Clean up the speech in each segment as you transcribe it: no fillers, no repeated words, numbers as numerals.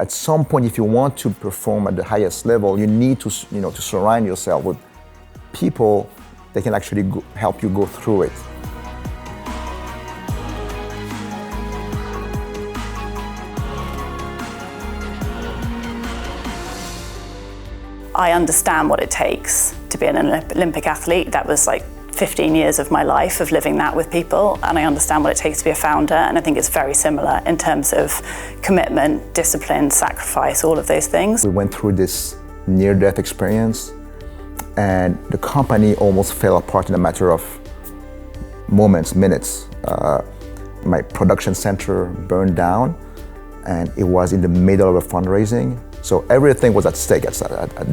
at some point, if you want to perform at the highest level, you need to, to surround yourself with people that can actually help you go through it. I understand what it takes to be an Olympic athlete. That was like 15 years of my life of living that with people, and I understand what it takes to be a founder, and I think it's very similar in terms of commitment, discipline, sacrifice, all of those things. We went through this near-death experience, and the company almost fell apart in a matter of moments, minutes. My production center burned down, and it was in the middle of a fundraising. So everything was at stake at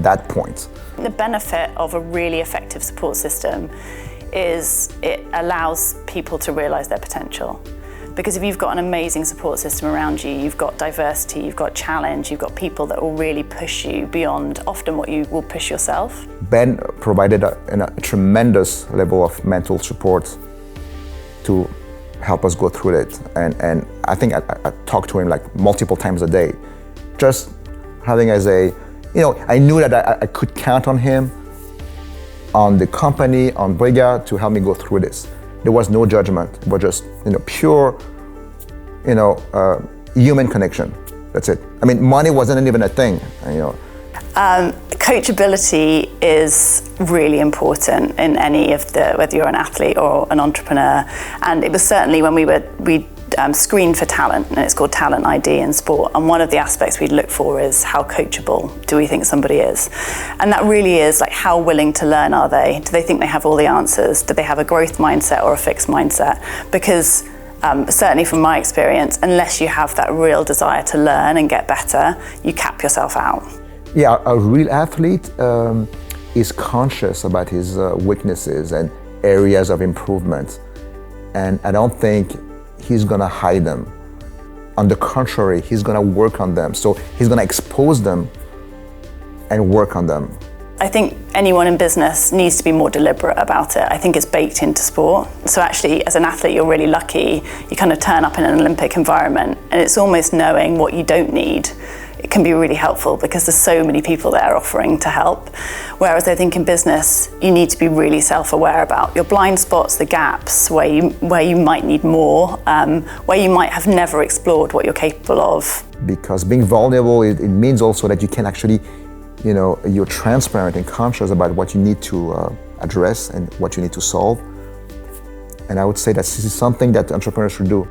that point. The benefit of a really effective support system is it allows people to realize their potential. Because if you've got an amazing support system around you, you've got diversity, you've got challenge, you've got people that will really push you beyond often what you will push yourself. Ben provided a tremendous level of mental support to help us go through it. And I think I talked to him like multiple times a day. Just having as a, I knew that I could count on him, on the company, on Briga to help me go through this. There was no judgment, it was just, pure, human connection. That's it. I mean, money wasn't even a thing, Coachability is really important in any of whether you're an athlete or an entrepreneur. And it was certainly when we screened for talent, and it's called Talent ID in sport. And one of the aspects we'd look for is how coachable do we think somebody is? And that really is like, how willing to learn are they? Do they think they have all the answers? Do they have a growth mindset or a fixed mindset? Because certainly from my experience, unless you have that real desire to learn and get better, you cap yourself out. Yeah, a real athlete is conscious about his weaknesses and areas of improvement. And I don't think he's gonna hide them. On the contrary, he's gonna work on them. So he's gonna expose them and work on them. I think anyone in business needs to be more deliberate about it. I think it's baked into sport. So actually, as an athlete, you're really lucky. You kind of turn up in an Olympic environment, and it's almost knowing what you don't need. It can be really helpful because there's so many people there offering to help. Whereas I think in business, you need to be really self-aware about your blind spots, the gaps, where you might need more, where you might have never explored what you're capable of. Because being vulnerable, it means also that you can actually, you're transparent and conscious about what you need to address and what you need to solve. And I would say that this is something that entrepreneurs should do.